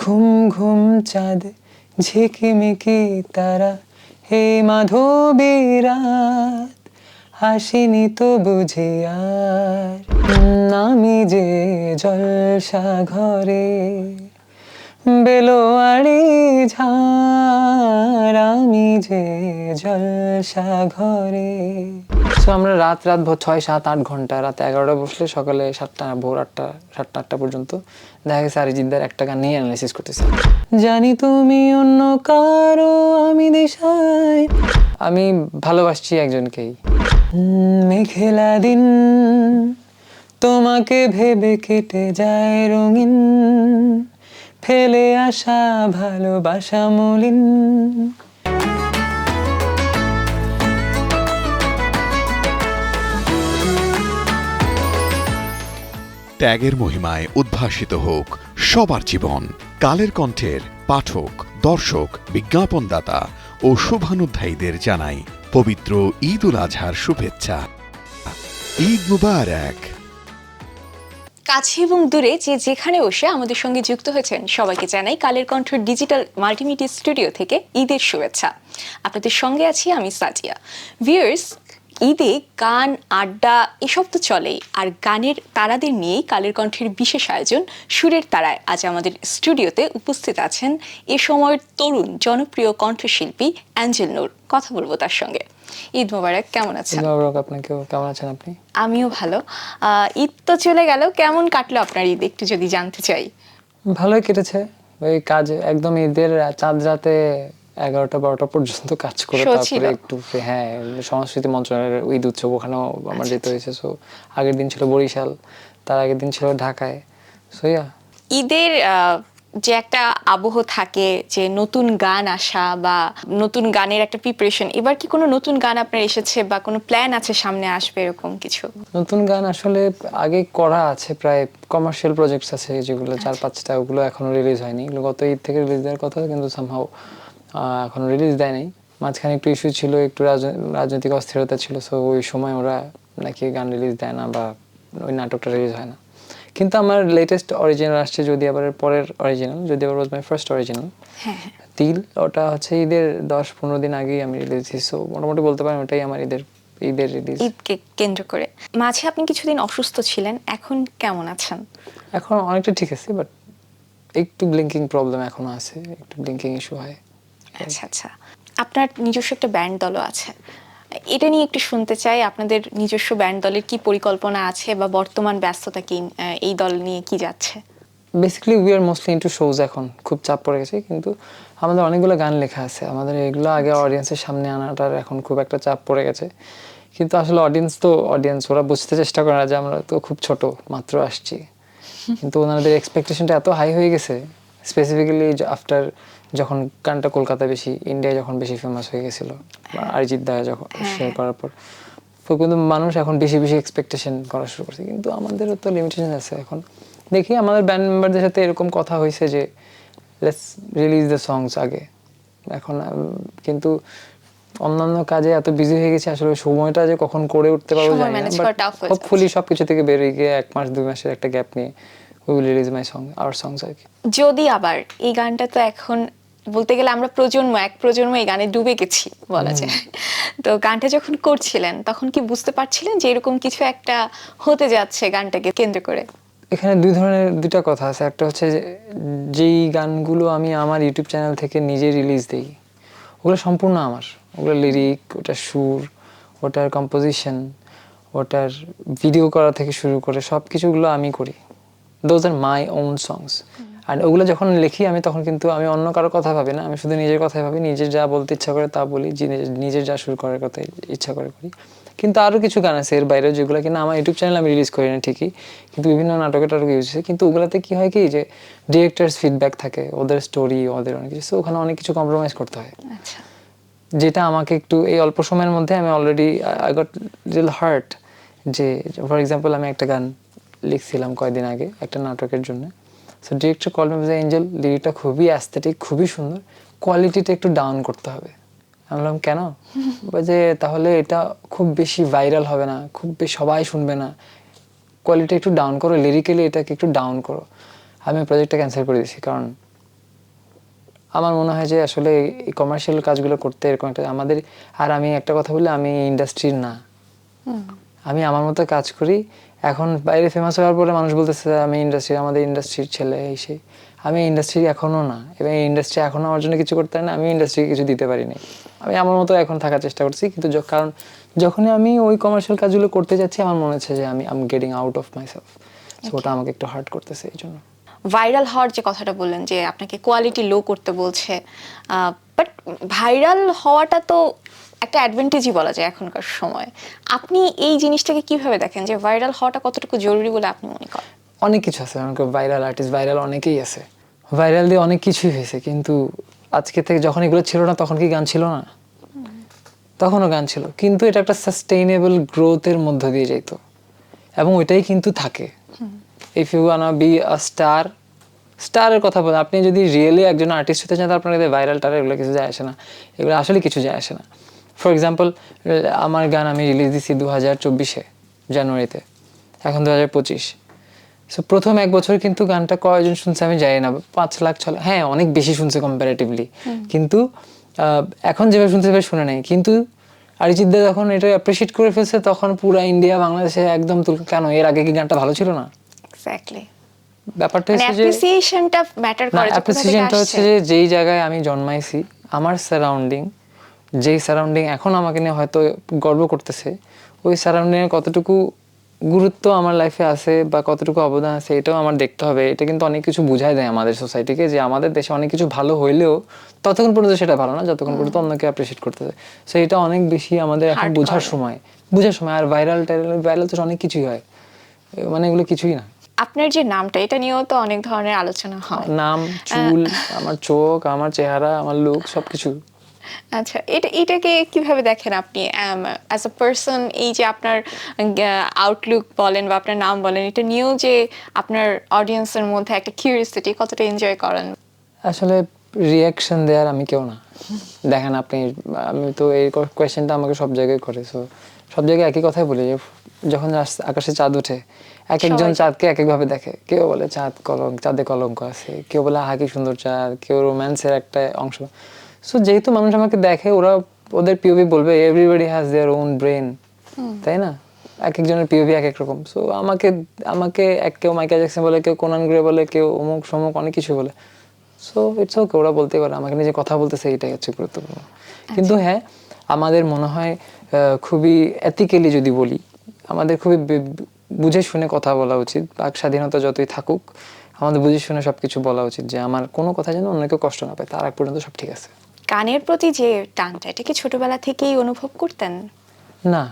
ঘুম ঘুম চাঁদ ঝিকিমিকি তারা, হে মাধবী রাত হাসিনি তো বুঝি আর। আমি যে জলসা ঘরে বেলোয়ারি ঝাড়, আমি যে জলসা ঘরে। সো আমরা রাত ভোর 6, 7, 8 ঘন্টা, রাতে 11টা বসলে সকালে 7টা, ভোর 8টা, 7টা, 8টা পর্যন্ত দেখা গেছে অরিজিৎদার একটা গান নিয়ে অ্যানালাইসিস করতেছে। জানি তুমি অন্য কারো, আমি দিশায়, আমি ভালোবাসছি একজনকেই। মেঘলা দিন তোমাকে ভেবে কেটে যায় রঙিন, ফেলে আসা ভালোবাসা মলিন। ত্যাগের মহিমায় উদ্ভাসিত হোক সবার জীবন। কালের কণ্ঠের পাঠক, দর্শক, বিজ্ঞাপনদাতা ও শুভানুধ্যায়ীদের জানাই পবিত্র ঈদ উল আজহার শুভেচ্ছা। ঈদ মুবারক। কাছে এবং দূরে যে যেখানে বসে আমাদের সঙ্গে যুক্ত হয়েছেন সবাইকে জানাই Kaler Kantho digital multimedia studio থেকে ঈদের শুভেচ্ছা। আপনাদের সঙ্গে আছি আমি সাজিয়া। ভিউয়ার্স, ঈদে গান, আড্ডা এসব তো চলেই, আর গানের তারাদের নিয়েই কালের কণ্ঠের বিশেষ আয়োজন সুরের তারায়। আজ আমাদের স্টুডিওতে উপস্থিত আছেন এ সময়ের তরুণ জনপ্রিয় কণ্ঠশিল্পী অ্যাঞ্জেল নূর। কথা বলবো তার সঙ্গে। ঈদ মোবারক, কেমন আছেন? ঈদ মোবারক আপনাকেও, কেমন আছেন আপনি? আমিও ভালো। ঈদ তো চলে গেল, কেমন কাটলো আপনার ঈদ একটু যদি জানতে চাই। ভালোই কেটেছে, ওই কাজ একদম ঈদের চাঁদ রাতে 11টা 12টা পর্যন্ত কাজ করে তারপরে একটু হ্যাঁ সংস্কৃতি মন্ত্রণালয়ের ঈদ উৎসব ওখানেও আমার যেতে হয়েছে। সো আগের দিন ছিল বরিশাল, তার আগের দিন ছিল ঢাকায়। সো ঈদের যে একটা আবহ থাকে, যে নতুন গান আসা বা নতুন গানের একটা প্রিপারেশন, এবার কি কোনো নতুন গান আপনার এসেছে বা কোনো প্ল্যান আছে সামনে আসবে এরকম কিছু? নতুন গান আসলে আগে করা আছে, প্রায় কমার্শিয়াল প্রজেক্টস আছে যেগুলো 4-5টা, ওগুলো এখনো রিলিজ হয়নি। গত ঈদ থেকে রিলিজ দেওয়ার কথা, কিন্তু সামহাও এখনো রিলিজ দেয় নাই। মাঝখানে একটু ইস্যু ছিল, একটু রাজনৈতিক অস্থিরতা ছিল। সো ওই সময় ওরা নাকি গান রিলিজ দেয় না বা ওই নাটকটা রিলিজ হয় না। কিন্তু আমার লেটেস্ট অরিজিনাল আসছে যদি আবার পরের অরিজিনাল, যদি আবার ওয়াজ মাই ফার্স্ট অরিজিনাল তিল, ওটা হচ্ছে ঈদের 10-15 দিন আগেই আমি রিলিজ দিয়েছি। সো মোটামুটি বলতে পারেন ওটাই আমার ঈদের রিলিজ। ঈদকে কেন্দ্র করে। মাঝে আপনি কিছুদিন অসুস্থ ছিলেন, এখন কেমন আছেন? এখন অনেকটা ঠিক আছে, বাট একটু ব্লিঙ্কিং প্রবলেম এখনো আছে, একটু ব্লিঙ্কিং ইস্যু হয়। আচ্ছা আচ্ছা। আপনার নিজস্ব একটা ব্যান্ড দলও আছে, এটা নিয়ে একটু শুনতে চাই। আপনাদের নিজস্ব ব্যান্ড দলের কি পরিকল্পনা আছে বা বর্তমান ব্যস্ততা কি, এই দল নিয়ে কি যাচ্ছে? Basically we are mostly into shows. এখন খুব চাপ পড়ে গেছে, কিন্তু আমাদের অনেকগুলো গান লেখা আছে, আমাদের এগুলো আগে অডিয়েন্সের সামনে আনাটার এখন খুব একটা চাপ পড়ে গেছে। কিন্তু আসলে অডিয়েন্স ওরা বুঝতে চেষ্টা করে না যে আমরা তো খুব ছোট মাত্র আসছি, কিন্তু ওনাদের এক্সপেকটেশনটা এত হাই হয়ে গেছে, স্পেসিফিক্যালি আফটার যখন গানটা কলকাতা বেশি, ইন্ডিয়ায় যখন বেশি ফেমাস হয়ে গেছিল, অরিজিৎ দা যখন শেয়ার করার পর, তো কিন্তু মানুষ এখন বেশি এক্সপেকটেশন করা শুরু করছে। কিন্তু আমাদেরও তো লিমিটেশন আছে। এখন দেখি আমাদের ব্যান্ড মেম্বারদের সাথে এরকম কথা হয়েছে যে লেটস রিলিজ দ্য সংস আগে। এখন কিন্তু অন্যান্য কাজে এত বিজি হয়ে গেছে, আসলে সময়টা যে কখন করে উঠতে পারবো জানি না। বাট হোপফুলি সবকিছু থেকে বেরিয়ে গিয়ে 1 মাস 2 মাসের একটা গ্যাপ নিয়ে we will release my song, our songs আর কি। যদি আবার এই গানটা তো এখন বলতে গেলে আমরা এক প্রজন্ম এই গানে ডুবে গেছি বলা যায়। তো গানটা যখন করছিলেন তখন কি বুঝতে পারছিলেন যে এরকম কিছু একটা হতে যাচ্ছে গানটাকে কেন্দ্র করে? এখানে দুইটা কথা আছে। একটা হচ্ছে যেই গানগুলো আমি আমার ইউটিউব চ্যানেল থেকে নিজে রিলিজ দিই, ওগুলো সম্পূর্ণ আমার। ওগুলো লিরিক, ওটার সুর, ওটার কম্পোজিশন, ওটার ভিডিও করা থেকে শুরু করে সব কিছুগুলো আমি করি। দোজ আর মাই ওন সংস। আর ওগুলো যখন লিখি আমি, তখন কিন্তু আমি অন্য কারোর কথা ভাবি না, আমি শুধু নিজের কথাই ভাবি। নিজের যা বলতে ইচ্ছা করে তা বলি, নিজের যা শুরু করার কথা ইচ্ছা করে করি। কিন্তু আরও কিছু গান আছে এর বাইরেও, যেগুলো কিনা আমার ইউটিউব চ্যানেল আমি রিলিজ করি না ঠিকই, কিন্তু বিভিন্ন নাটকে ইউজ হয়েছে। কিন্তু ওগুলোতে কি হয় কি, যে ডিরেক্টরস ফিডব্যাক থাকে, ওদের স্টোরি, ওদের অনেক কিছু, ওখানে অনেক কিছু কম্প্রোমাইজ করতে হয়। আচ্ছা। যেটা আমাকে একটু এই অল্প সময়ের মধ্যে আমি already I got little hurt. যে ফর এক্সাম্পল আমি একটা গান লিখছিলাম কয়েকদিন আগে একটা নাটকের জন্য। So director call me, angel লিরিকটা খুবই অ্যাস্থেটিক, খুবই সুন্দর, কোয়ালিটিটা একটু ডাউন করতে হবে। আমি বললাম কেন? যে তাহলে এটা খুব বেশি ভাইরাল হবে না, খুব বেশি সবাই শুনবে না, কোয়ালিটি একটু ডাউন করো, লিরিক্যালি এটাকে একটু ডাউন করো। আমি প্রজেক্টটা ক্যান্সেল করে দিয়েছি, কারণ আমার মনে হয় যে আসলে এই কমার্শিয়াল কাজগুলো করতে এরকম একটা আমাদের, আর আমি একটা কথা বলি, আমি ইন্ডাস্ট্রির না, আমি আমার মতো কাজ করি। এখন বাইরে ফেমাস হওয়ার পরে মানুষ বলতেছে আমি ইন্ডাস্ট্রি, আমাদের ইন্ডাস্ট্রির ছেলে এই সেই। আমি ইন্ডাস্ট্রি এখনও না, এবং এই ইন্ডাস্ট্রি এখনও আমার জন্য কিছু করতে পারে না, আমি ইন্ডাস্ট্রিকে কিছু দিতে পারিনি। আমি আমার মতো এখন থাকার চেষ্টা করছি, কিন্তু কারণ যখনই আমি ওই কমার্শিয়াল কাজগুলো করতে যাচ্ছি আমার মনে হচ্ছে যে আমি getting out of my self, so ওটা আমাকে একটু হার্ট করতেছে এই জন্য। ভাইরাল হওয়ার যে কথাটা বললেন যে আপনাকে কোয়ালিটি লো করতে বলছে, বাট ভাইরাল হওয়াটা তো একটা অ্যাডভান্টেজই বলা যায় এখনকার সময়। আপনি এই জিনিসটাকে কিভাবে দেখেন, যে ভাইরাল হওয়াটা কতটুকু জরুরি বলে আপনি মনে করেন? অনেক কিছু আছে, ভাইরাল আর্টিস্ট, ভাইরাল অনেকেই আছে, ভাইরাল দিয়ে অনেক কিছুই হয়েছে, কিন্তু আজকে থেকে যখন এগুলো ছিল না তখন কি গান ছিল না? তখনও গান ছিল, কিন্তু এটা একটা সাস্টেইনেবল গ্রোথের মধ্য দিয়ে যেত, এবং ওইটাই কিন্তু থাকে। If you wanna be a star, স্টারের কথা বলেন, আপনি যদি রিয়েলি একজন আর্টিস্ট হতে চান, আপনার ভাইরাল টার এগুলো কিছু যায় আসে না, এগুলো আসলে কিছু যায় আসে না। ফর এক্সাম্পল, আমার গান আমি রিলিজ দিছি 2024 জানুয়ারিতে, এখন 2025। সো প্রথম 1 বছর কিন্তু গানটা কয়জন শুনছে আমি জানি না, 5 লাখ 6 লাখ, হ্যাঁ অনেক বেশি শুনছে কম্পারেটিভলি, কিন্তু এখন যেভাবে শুনতে সেভাবে শুনে নাই। কিন্তু অরিজিৎ দা যখন এটা অ্যাপ্রিশিয়েট করে ফেলছে, তখন পুরো ইন্ডিয়া বাংলাদেশে একদম কেন এর আগে কি গানটা ভালো ছিল না? এক্স্যাক্টলি, ব্যাপারটা মানে হচ্ছে যে অ্যাপ্রিসিয়েশনটা ম্যাটার করে। অ্যাপ্রিসিয়েশনটা হচ্ছে যে যেই জায়গায় আমি জন্মাইছি, আমার সারাউন্ডিং, যেই সারাউন্ডিং এখন আমাকে নিয়ে হয়তো গর্ব করতেছে, ওই সারাউন্ডিংয়ে কতটুকু গুরুত্ব আমার লাইফে আছে বা কতটুকু অবদান আছে, এটাও আমার দেখতে হবে। এটা কিন্তু অনেক কিছু বুঝাই দেয় আমাদের সোসাইটিকে, যে আমাদের দেশে অনেক কিছু ভালো হইলেও ততক্ষণ পর্যন্ত সেটা ভালো না যতক্ষণ পর্যন্ত অন্যকে অ্যাপ্রিসিয়েট করতেছে। সো এটা অনেক বেশি আমাদের এখন Hard বোঝার করে। সময়। আর ভাইরাল তো অনেক কিছুই হয়, মানে এগুলো কিছুই না। আপনার যে নামটা, এটা নিয়েও তো অনেক ধরনের আলোচনা হয়। নাম, চুল, আমার চোখ, আমার চেহারা, আমার লুক, সবকিছু। আচ্ছা, এটাকে কিভাবে দেখেন আপনি অ্যাজ আ পার্সন? এই যে আপনার আউটলুক বলেন বা আপনার নাম বলেন, এটা নিয়েও যে আপনার অডিয়েন্সের মধ্যে একটা কিউরিওসিটি, কতটা এনজয় করেন? আসলে রিয়াকশন দেওয়ার আমি কেউ না। দেখেন আপনি, আমি তো এই কোয়েশ্চেনটা আমাকে সব জায়গায় করে, সো সব জায়গায় একই কথাই বলি যে যখন আকাশে চাঁদ ওঠে, এক একজন সবাই চাঁদকে এক একভাবে দেখে। কেউ বলে চাঁদে কলঙ্ক আছে, কেউ বলে আহা কি সুন্দর চাঁদ, কেউ রোম্যান্সের একটা অংশ। সো যেহেতু মানুষ আমাকে দেখে, ওদের পিওভি বলবে, everybody has their own brain, তাই না? এক একজনের পিওভি এক এক রকম। সো আমাকে কেউ মাইকেল জ্যাকসন বলে, কেউ কোনান গ্রে বলে, কেউ অমুক সমুক অনেক কিছু বলে। সো ইটস ওকে, ওরা বলতে পারে, আমাকে নিজে কথা বলতেছে, এইটাই হচ্ছে গুরুত্বপূর্ণ। কিন্তু হ্যাঁ, আমাদের মনে হয় খুবই এথিক্যালি যদি বলি, আমাদের খুবই বুঝে শুনে কথা বলা উচিত। বাক স্বাধীনতা যতই থাকুক, আমাদের বুঝে শুনে সবকিছু বলা উচিত, যে আমার কোনো কথা যেন অন্য কেউ কষ্ট না পায়, তার আগ পর্যন্ত সব ঠিক আছে। গানের প্রতি যে টানটা, এটা কি ছোটবেলা থেকেই অনুভব করতেন? না,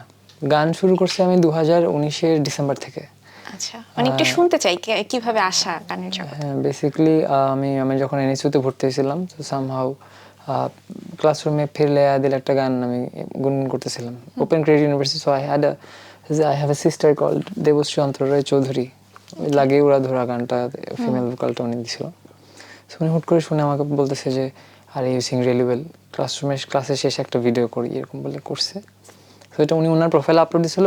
গান শুরু করছি আমি 2019-এর ডিসেম্বর থেকে। আচ্ছা, মানে একটু শুনতে চাই কিভাবে আসা গানের জগৎ। হ্যাঁ, বেসিক্যালি আমি যখন এনএসইউতে ভর্তি হয়েছিলাম, তো সামহাউ ক্লাসরুমে ফিরলে আদিল একটা গান আমি গুনগুন করতেছিলাম, open credit university. So I have a sister called Debashree Antaray Chowdhury, লাগে উড়া ধরা গানটা, ফিমেল ভোকালটা উনি দিছিল। সো উনি হুট করে শুনে আমাকে বলতেছে যে are you sing really well, ক্লাসের শেষে একটা ভিডিও করি, এরকম বলে করছে। সো এটা উনি ওনার প্রোফাইলে আপলোড দিয়েছিল।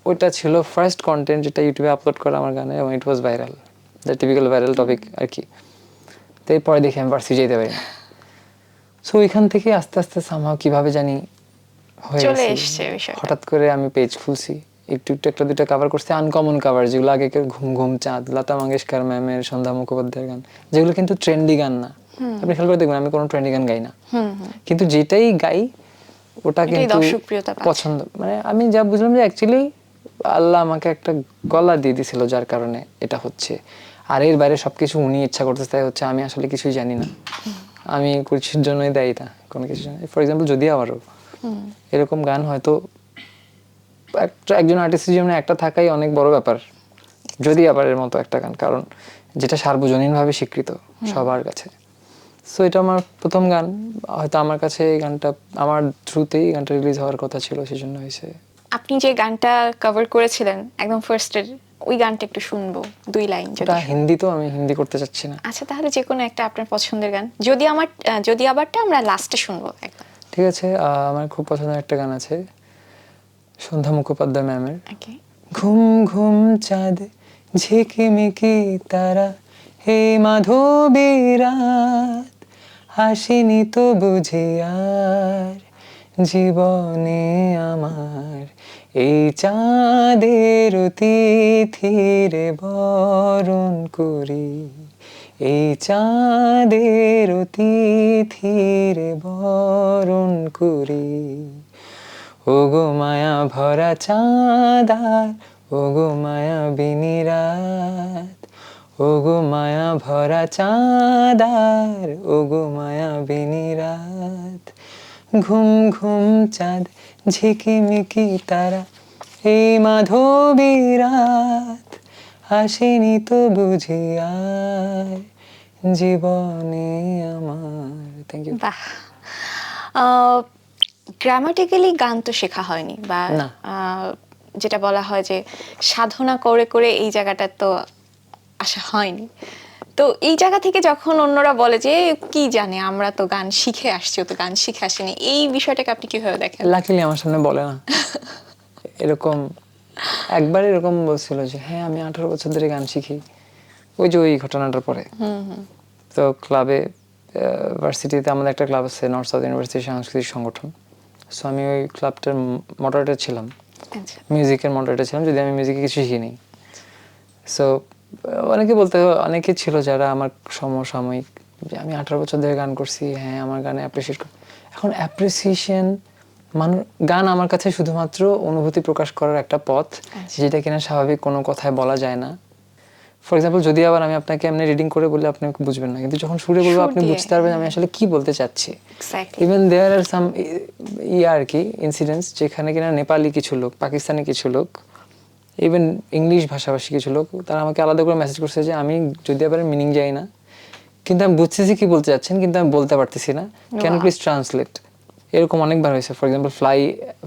ওইটা ছিল ফার্স্ট কন্টেন্ট যেটা ইউটিউবে আপলোড করা আমার গানে, এবং it was viral, the typical viral topic আর কি। তো এরপরে দেখি আমি ভার্সিটি যেতে পারি না। সো ওইখান থেকে আস্তে আস্তে সামহাও কিভাবে জানি হয়ে চলে গেছে। এসছে বিষয়টা। হঠাৎ করে আমি পেজ খুলছি, একটু একটা দুটো কাভার করছি, আনকমন কাভার, যেগুলো আগে কেউ ঘুম ঘুম চাঁদ, লতা মঙ্গেশকর ম্যামের, সন্ধ্যা মুখোপাধ্যায়ের গান, যেগুলো কিন্তু ট্রেন্ডি গান না। আপনি খেয়াল করে দেখবেন আমি কোনো ট্রেন্ডি গান গাই না, কিন্তু যেটাই গাই ওটা এটাই কিন্তু দর্শকপ্রিয়তা পাচ্ছে। পছন্দ। মানে আমি যা বুঝলাম যে অ্যাকচুয়ালি আল্লাহ আমাকে একটা গলা দিয়ে দিছিল, যার কারণে এটা হচ্ছে। আর এর বাইরে সবকিছু উনি ইচ্ছা করতেছে, তাই হচ্ছে। আমি আসলে কিছুই জানি না, আমি কিছুর জন্যই দায়ী না, কোনো কিছু জানি। ফর এক্সাম্পল, যদি আবারও এরকম গান হয়তো একজন আর্টিস্টের জীবনে একটা থাকাই অনেক বড় ব্যাপার, যদি আবার এর মতো একটা গান, কারণ যেটা সার্বজনীনভাবে স্বীকৃত সবার কাছে। সো এটা আমার প্রথম গান, হয়তো আমার কাছে এই গানটা আমার থ্রুতেই গানটা রিলিজ হওয়ার কথা ছিল, সেই জন্য হয়েছে। আপনি যে গানটা কভার করেছিলেন একদম ফার্স্টের, ওই গানটা একটু শুনবো, 2 লাইন যদি। ওটা হিন্দি, তো আমি হিন্দি করতে চাচ্ছি না। আচ্ছা, তাহলে যে কোনো একটা আপনার পছন্দের গান, যদি আবারটা আমরা লাস্টে শুনবো একদম। ঠিক আছে, আমার খুব পছন্দের একটা গান আছে সন্ধ্যা মুখোপাধ্যায় ম্যামের, ওকে। ঘুম ঘুম চাঁদ ঝিকিমিকি তারা, হে মাধবী রাত, আসেনি তো বুঝি আর জীবনে আমার এই চাঁদের অতিথিরে বরণ করি, এই চাঁদের অতিথিরে বরণ করি। ওগো মায়া ভরা চাঁদার, ওগো মায়া বিনি রাত, ওগো মায়া ভরা চাঁদার, ওগো মায়া বিনি রাত। ঘুম ঘুম চাঁদ ঝিকিমিকি তারা, এই মাধবী রাত আসেনি তো বুঝি আর জীবনে আমার। Thank you. বাহ, গ্রামাটিক্যালি গান তো শেখা হয়নি, বা না। যেটা বলা হয় যে সাধনা করে করে এই জায়গাটা তো আসা হয়নি। তো এই জায়গা থেকে যখন অন্যরা বলে যে কি জানে, আমরা তো গান শিখে আসছি, ও তো গান শিখে আসেনি, এই বিষয়টাকে আপনি কিভাবে দেখেন? লাকিলি আমার সামনে বলে না এরকম। একবার এরকম বলছিল যে হ্যাঁ আমি 18 বছর ধরে গান শিখি, ওই যে ওই ঘটনাটার পরে। তো ক্লাবে, ভার্সিটিতে আমাদের একটা ক্লাব আছে, নর্থ সাউথ ইউনিভার্সিটি সাংস্কৃতিক সংগঠন। সো আমি ওই ক্লাবটার মডারেটর ছিলাম, আচ্ছা, মিউজিকের মডারেটর ছিলাম, যদি আমি মিউজিকে কিছু শিখিনি। সো অনেকে ছিল যারা আমার সমসাময়িক, যে আমি 18 বছর ধরে গান করছি, হ্যাঁ আমার গানে অ্যাপ্রিসিয়েট করি। এখন অ্যাপ্রিসিয়েশন গান আমার কাছে শুধুমাত্র অনুভূতি প্রকাশ করার একটা পথ, যেটা কিনা স্বাভাবিক কোনো কথায় বলা যায় না। ফর এক্সাম্পল, যদি আবার আমি আপনাকে এমনি রিডিং করে বললে আপনি বুঝবেন না, কিন্তু যখন সুরে বলবো সুর আপনি দিয়ে, বুঝতে পারবেন আমি আসলে কি বলতে চাচ্ছি। এক্স্যাক্টলি। ইভেন দেয়ার আর সাম আর কি ইনসিডেন্টস যেখানে কিনা নেপালি কিছু লোক, পাকিস্তানি কিছু লোক, ইভেন ইংলিশ ভাষাভাষী কিছু লোক, তারা আমাকে আলাদা করে মেসেজ করছে যে আমি যদি আবার মিনিং যাই না, কিন্তু আমি বুঝতেছি কি বলতে চাচ্ছেন, কিন্তু আমি বলতে পারতেছি না, ক্যান প্লিজ ট্রান্সলেট। এরকম অনেকবার হয়েছে। For example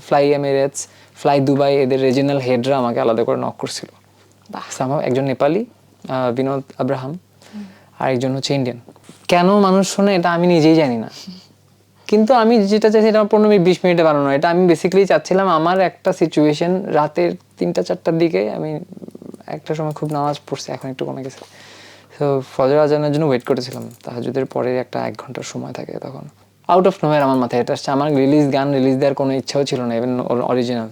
fly Emirates, fly Dubai, এদের রিজিনাল হেডরা আমাকে আলাদা করে নক করছিল। বাহ, একজন নেপালি, বিনোদ আব্রাহাম, আর একজন হচ্ছে ইন্ডিয়ান। কেন মানুষ শোনে এটা আমি নিজেই জানি না, কিন্তু আমি যেটা চাইছি এটা 15-20 মিনিটে বানানো। এটা আমি বেসিক্যালি চাচ্ছিলাম, আমার একটা সিচুয়েশন রাতের 3টা-4টার দিকে, আমি একটা সময় খুব নামাজ পড়ছি, এখন একটু কমে গেছে। তো ফজর আজানের জন্য ওয়েট করেছিলাম, তাহাজ্জুদের পরে একটা 1 ঘন্টার সময় থাকে, তখন আউট অফ নোয়ার আমার মাথায় এটা আসছে। আমার গান রিলিজ দেওয়ার কোনো ইচ্ছাও ছিল না, ইভেন অরিজিনাল।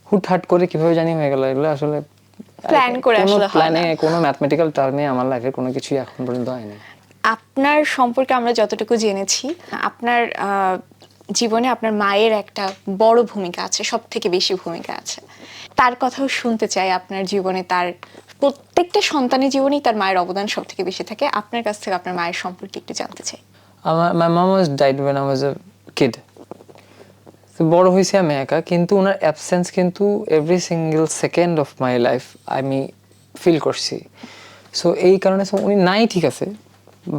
হুটহাট করে কিভাবে জানি হয়ে গেল। এগুলো আসলে প্ল্যান করে কোনো আসলে হয় প্ল্যানে, না। কোনো ম্যাথমেটিক্যাল টার্মে আমার লাইফে কোনো কিছুই এখন পর্যন্ত হয়নি। আপনার সম্পর্কে আমরা যতটুকু জেনেছি, আপনার জীবনে আপনার মায়ের একটা বড় ভূমিকা আছে, সব থেকে বেশি ভূমিকা আছে। তার কথাও শুনতে চাই। আপনার জীবনে তার প্রত্যেকটা সন্তানের জীবনেই তার মায়ের অবদান সব থেকে বেশি থাকে। আপনার কাছ থেকে আপনার মায়ের সম্পর্কে একটু জানতে চাই। My mom was died when I was a kid. তো বড় হয়েছি আমি একা, কিন্তু ওনার অ্যাবসেন্স কিন্তু every single second of my life আমি ফিল করছি। সো এই কারণে উনি নাই ঠিক আছে,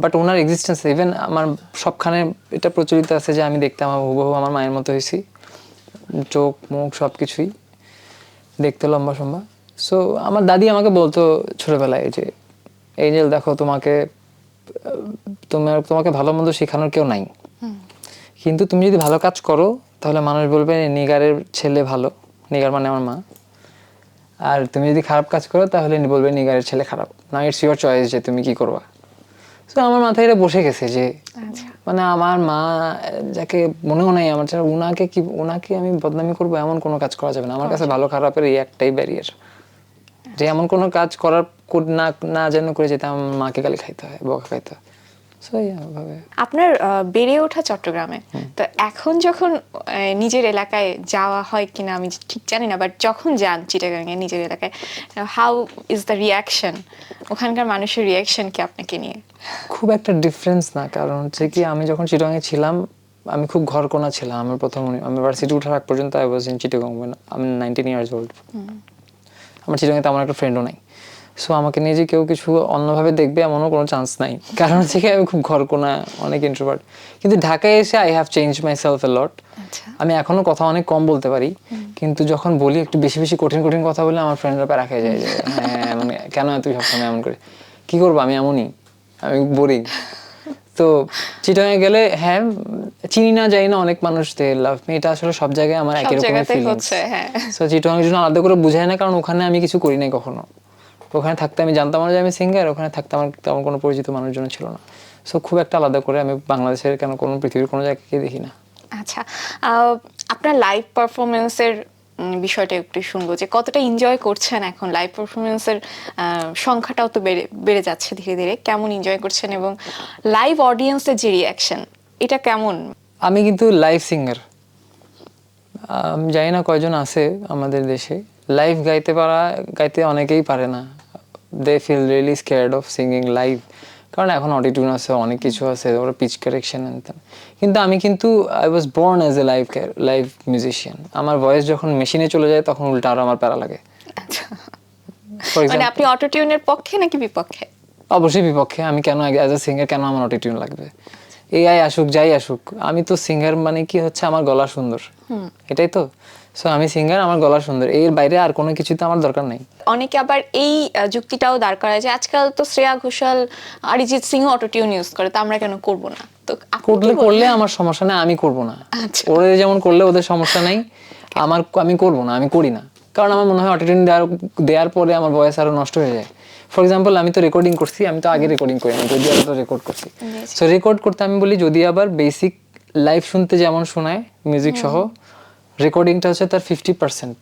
বাট ওনার এক্সিস্টেন্স, ইভেন আমার সবখানে এটা প্রচলিত আছে যে আমি দেখতে আমার হুবহু আমার মায়ের মতো হয়েছি, চোখ মুখ সব কিছুই দেখতে লম্বা সম্বা। সো আমার দাদি আমাকে বলতো ছোটবেলায় যে এঞ্জেল দেখো, তোমাকে ভালো মন্দ শেখানোর কেউ নাই, কিন্তু তুমি যদি ভালো কাজ করো তাহলে মানুষ বলবে নিগারের ছেলে ভালো, নিগার মানে আমার মা, আর তুমি যদি খারাপ কাজ করো তাহলে বলবে নিগারের ছেলে খারাপ। না, ইটস ইউর চয়েস যে তুমি কি করবা। তো আমার মাথায় এটা বসে গেছে যে মানে আমার মা যাকে মনেও নাই আমার, ওনাকে আমি বদনামি করবো এমন কোনো কাজ করা যাবে না। আমার কাছে ভালো খারাপের এই একটাই ব্যারিয়ার, যে এমন কোনো কাজ করার না যেন করে যেতে আমার মাকে গালি খাইতে হয়, বকা খাইতে হয়। আপনার বেড়ে ওঠা চট্টগ্রামে, তো এখন যখন নিজের এলাকায় যাওয়া হয় কিনা আমি ঠিক জানি না, বাট যখন যান চিটাগাঙে নিজের এলাকায়, হাউ ইজ দ্য রিয়াকশন? ওখানকার মানুষের রিয়াকশন কি আপনাকে নিয়ে? খুব একটা ডিফারেন্স না, কারণ হচ্ছে কি আমি যখন চিটাগাঙে ছিলাম আমি খুব ঘরকোনা ছিলাম। আমি ভার্সিটি ওঠার আগ পর্যন্ত আই ওয়াজ ইন চিটাগাং, আমি 19 ইয়ার্স ওল্ড। আমার চিটাগাঙে তেমন একটা ফ্রেন্ডও নাই। সো আমাকে নিয়ে যে কেউ কিছু অন্যভাবে দেখবে এমনও কোনো চান্স নাই, কারণ হচ্ছে কি আমি খুব ঘরকোনা, অনেক ইন্ট্রোভার্ট। কিন্তু ঢাকায় এসে I have change myself a lot. আমি এখনো কথা অনেক কম বলতে পারি, কিন্তু যখন বলি একটু বেশি বেশি কঠিন কঠিন কথা বলে আমার ফ্রেন্ডরা প্যারা খেয়ে যায় যে হ্যাঁ মানে কেন তুই সবসময় এমন করে, কি করবো আমি এমনই, আমি বোরিং। তো চিটাগাঙে গেলে হ্যাঁ চিনি না যাই না অনেক মানুষ, দে লাভ মি, এটা আসলে সব জায়গায় আমার একই রকম ফিলিংস। সো চিটাগাঙের জন্য আলাদা করে বুঝায় না, কারণ ওখানে আমি কিছু করি নাই কখনো। ওখানে থাকতে আমি জানতাম না যে আমি সিঙ্গার, ওখানে থাকতে আমার তেমন কোনো পরিচিত মানুষজন ছিল না। সো খুব একটা আলাদা করে আমি বাংলাদেশের কেন কোনো পৃথিবীর কোনো জায়গাকে দেখি না। আচ্ছা, আপনার লাইভ পারফরমেন্সের বিষয়টা একটু শুনবো, যে কতটা এনজয় করছেন এখন? লাইভ পারফরমেন্সের সংখ্যাটাও তো বেড়ে যাচ্ছে ধীরে ধীরে। কেমন এনজয় করছেন এবং লাইভ অডিয়েন্সের যে রিয়াকশন, এটা কেমন? আমি কিন্তু লাইভ সিঙ্গার, আমি জানি না কয়জন আছে আমাদের দেশে লাইভ গাইতে অনেকেই পারে না। They feel really scared of singing live, কারণ এখন অডিটিউন আছে, অনেক কিছু আছে, ওরা পিচ কারেকশন আনতেন। কিন্তু আমি কিন্তু I was born as a live musician. আমার ভয়েস যখন মেশিনে চলে যায় তখন উল্টা আরো আমার প্যারা লাগে। আচ্ছা, ফর মানে এক্সাম্পল, আপনি অটোটিউনের পক্ষে নাকি বিপক্ষে? অবশ্যই বিপক্ষে। আমি কেন অ্যাজ এ সিঙ্গার কেন আমার অডিটিউন লাগবে? এআই আসুক যাই আসুক, আমি তো সিঙ্গার, মানে কি হচ্ছে আমার গলা সুন্দর, এটাই তো। সো আমি সিঙ্গার, আমার গলা সুন্দর, এর বাইরে আর কোনো কিছু তো আমার দরকার নেই। অনেকে আবার এই যুক্তিটাও দাঁড় করায় যে আজকাল তো শ্রেয়া ঘোষাল, অরিজিৎ সিং অটোটিউন ইউজ করে, তো আমরা কেন করব না? তো আপনি কি বলেন? করলে আমার সমস্যা নেই, আমি করব না। আচ্ছা। ওরা যেমন করলে ওদের সমস্যা নেই, আমি করব না, আমি করি না। কারণ আমার মনে হয় অটোটিউন দেওয়ার পরে আমার ভয়েস আরো নষ্ট হয়ে যায়। ফর এক্সাম্পল, আমি তো রেকর্ডিং করছি, আমি তো আগে রেকর্ডিং করি না, যদি আবার তো রেকর্ড করছি। সো রেকর্ড করতে আমি বলি, যদি আবার বেসিক লাইভ শুনতে যেমন শোনায় মিউজিক সহ, রেকর্ডিংটা হচ্ছে তার 50%।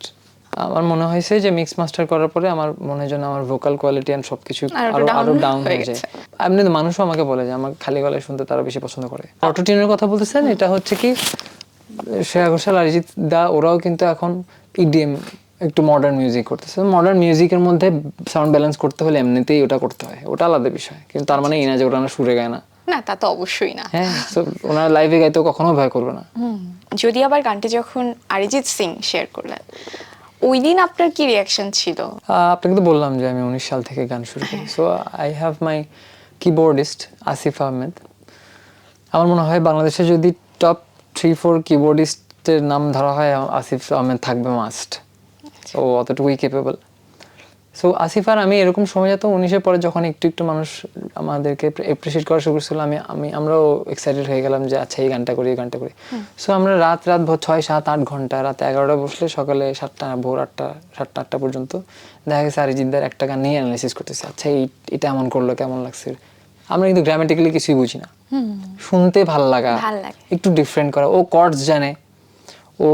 আমার মনে হয়েছে যে মিক্স মাস্টার করার পরে আমার মনে হয় যেন আমার ভোকাল কোয়ালিটি এন্ড সবকিছু আরো ডাউন হয়ে যায়। এমনি তো মানুষও আমাকে বলে যে আমার খালি গলায় শুনতে তারা বেশি পছন্দ করে। অটোটিউনের কথা বলতেছেন, এটা হচ্ছে কি শ্রেয়া ঘোষাল, অরিজিৎ দা, ওরাও কিন্তু এখন ইডিএম একটু মডার্ন মিউজিক করতেছে। মডার্ন মিউজিকের মধ্যে সাউন্ড ব্যালেন্স করতে হলে এমনিতেই ওটা করতে হয়, ওটা আলাদা বিষয়। কিন্তু তার মানে এই না যে ওরা সুরে গায় না। না, তা তো অবশ্যই না। হ্যাঁ, তো ওনারা লাইভে গাইতেও কখনো ভয় করবে না। যদি আবার গানটি যখন অরিজিৎ সিং শেয়ার করলেন, ওই দিন আপনার কি রিয়াকশন ছিল? আপনাকে তো বললাম যে আমি 19 সাল থেকে গান শুরু করি। So I have my keyboardist Asif Ahmed. আমার মনে হয় বাংলাদেশে যদি টপ 3-4 কিবোর্ডিস্টের নাম ধরা হয়, আসিফ আহমেদ থাকবে মাস্ট। ও অতটুকুই কেপেবল। সো আসিফ আর আমি এরকম সময় যেত 19-এর পরে, যখন একটু একটু মানুষ আমাদেরকে অ্যাপ্রিসিয়েট করা শুরু করছিল, আমরাও এক্সাইটেড হয়ে গেলাম যে আচ্ছা এই গানটা করি, এই গানটা করি। সো আমরা রাত 6-7-8 ঘন্টা, রাত 11টা বসলে সকালে 7টা, ভোর 8টা, 7টা-8টা পর্যন্ত দেখা গেছে অরিজিৎদার একটা গান নিয়ে অ্যানালাইসিস করতেছে। আচ্ছা এটা এমন করলো, কেমন লাগছে। আমরা কিন্তু গ্রামাটিক্যালি কিছুই বুঝি না, শুনতে ভাল লাগা, একটু ডিফারেন্ট করা। ও কর্ডস জানে, ও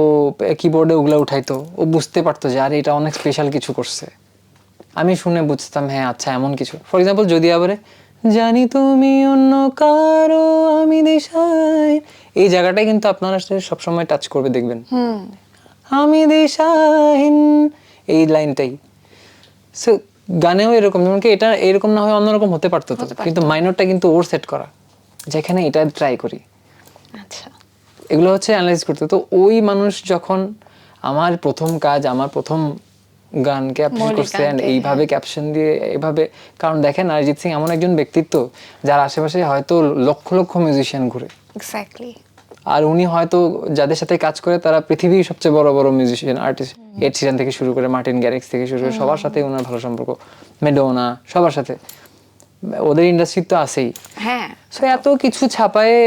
কিবোর্ডে ওগুলো উঠাইতো, ও বুঝতে পারতো যে আরে এটা অনেক স্পেশাল কিছু করছে। আমি শুনে বুঝতাম হ্যাঁ আচ্ছা এমন কিছু। ফর এক্সাম্পল, যদি আবারে জানি তুমি অন্য কারো আমি দিশায়, এই জায়গাটাই কিন্তু আপনারা সবসময় টাচ করবে, দেখবেন আমি দিশাহীন, এই লাইনটাই। সো গানেও এরকম, যেমন কি এটা এরকম না হয় অন্যরকম হতে পারতো তো, কিন্তু মাইনরটা কিন্তু ওর সেট করা, যেখানে এটা ট্রাই করি। আচ্ছা, এগুলো হচ্ছে অ্যানালাইজ করতে। তো ওই মানুষ যখন আমার প্রথম কাজ, আমার প্রথম গানকে অ্যাপ্রিসিয়েট করছে এন্ড এইভাবে ক্যাপশন দিয়ে এইভাবে, কারণ দেখেন অরিজিৎ সিং এমন একজন ব্যক্তিত্ব যার আশেপাশে হয়তো লক্ষ লক্ষ মিউজিশিয়ান ঘুরে, এক্স্যাক্টলি। আর উনি হয়তো যাদের সাথে কাজ করে তারা পৃথিবীর সবচেয়ে বড় বড় মিউজিশিয়ান আর্টিস্ট, এড শিরান থেকে শুরু করে মার্টিন গ্যারিক্স থেকে শুরু করে সবার সাথে ওনার ভালো সম্পর্ক, মেডোনা, সবার সাথে, ওদের ইন্ডাস্ট্রি তো আছেই। হ্যাঁ, সো এত কিছু ছাপায়ে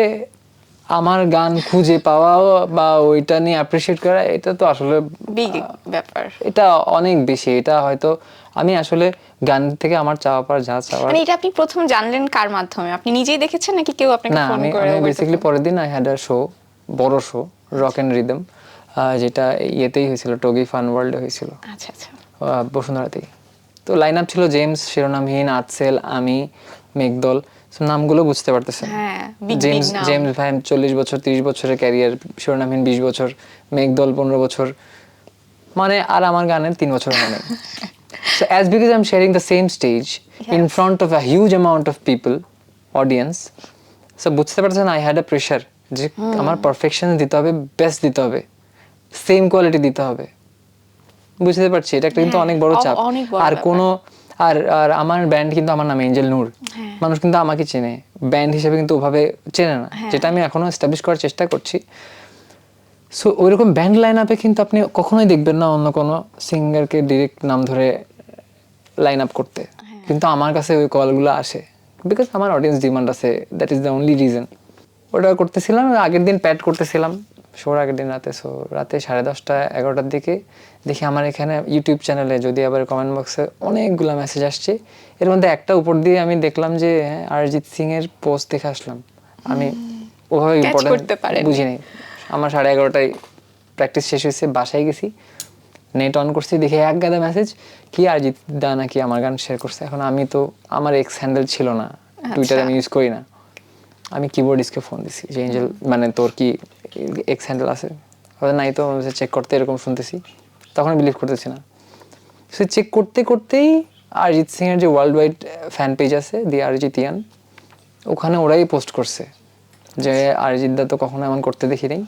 আমার গান খুঁজে পাওয়া বা ওইটা নিয়ে অ্যাপ্রিসিয়েট করা, এটা তো আসলে বিগ ব্যাপার। এটা অনেক বেশি। এটা হয়তো আমি আসলে গান থেকে আমার চাওয়া পাওয়ার যা চাওয়ার। মানে এটা আপনি প্রথম জানলেন কার মাধ্যমে? আপনি নিজেই দেখেছেন নাকি কেউ আপনাকে না, ফোন করে? আমি বেসিক্যালি পরের দিন আই হ্যাড আ শো, বড় শো, রক এন্ড রিদম, যেটা ইয়েতেই হয়েছিল, টগি ফান ওয়ার্ল্ডে হয়েছিল, আচ্ছা আচ্ছা, বসুন্ধরাতেই। তো লাইন আপ ছিল জেমস, শিরোনামহীন, আর্টসেল, আমি, মেঘদল। নামগুলো বুঝতে পারতেছেন। হ্যাঁ, বিগ জেমস ভাই 40 বছর 30 বছরের ক্যারিয়ার, শিরোনামহীন 20 বছর, মেঘদল 15 বছর, মানে আর আমার গানের 3 বছর মানে। So as because I'm sharing the same stage in front of a huge amount of people, audience, so বুঝতে পারছেন I had a pressure যে আমার পারফেকশন দিতে হবে, বেস্ট দিতে হবে, সেম কোয়ালিটি দিতে হবে। বুঝতে পারছি, এটা একটা কিন্তু অনেক বড় চাপ। আর কোনো আর আমার ব্যান্ড কিন্তু আমার নাম এঞ্জেল নূর, মানুষ কিন্তু আমাকে চেনে, ব্যান্ড হিসেবে কিন্তু ওভাবে চেনে না, যেটা আমি এখনো এস্টাবলিশ করার চেষ্টা করছি। সো ওইরকম ব্যান্ড লাইন আপে কিন্তু আপনি কখনোই দেখবেন না অন্য কোনো সিঙ্গারকে ডিরেক্ট নাম ধরে লাইন আপ করতে, কিন্তু আমার কাছে ওই কলগুলো আসে বিকজ আমার অডিয়েন্স ডিমান্ড আছে, that is the only reason. ওটা করতেছিলাম, আগের দিন প্যাড করতেছিলাম, শোর আগের দিন রাতে, সো রাতে 10:30 11টার দিকে দেখি আমার এখানে ইউটিউব চ্যানেলে যদি আবার কমেন্ট বক্সে অনেকগুলো মেসেজ আসছে। এর মধ্যে একটা উপর দিয়ে আমি দেখলাম যে অরিজিৎ সিং এর পোস্ট দেখে আসলাম। আমি ওভাবে Catch ইম্পর্টেন্ট করতে পারেননি। বুঝিনি। আমার 11:30টায় প্র্যাকটিস শেষ হয়েছে, বাসায় গেছি, নেট অন করছি, দেখে এক গাদা মেসেজ, কি অরিজিৎ দা নাকি আমার গান শেয়ার করছে। এখন আমি তো, আমার এক্স হ্যান্ডেল ছিল না, টুইটার আমি ইউজ করি না, আমি কিবোর্ডিস্টকে ফোন দিছি যে এঞ্জেল মানে তোর কি এক্স হ্যান্ডেল আছে? নাই তো, চেক করতে এরকম শুনতেছি, তখন বিলিভ করতেছি না। সে চেক করতে করতেই অরিজিৎ সিং এর যে ওয়ার্ল্ড ওয়াইড ফ্যান পেজ আছে, দি অরিজিতিয়ান, ওখানে ওরাই পোস্ট করছে যে অরিজিৎ দা তো কখনো এমন করতে দেখি নাই,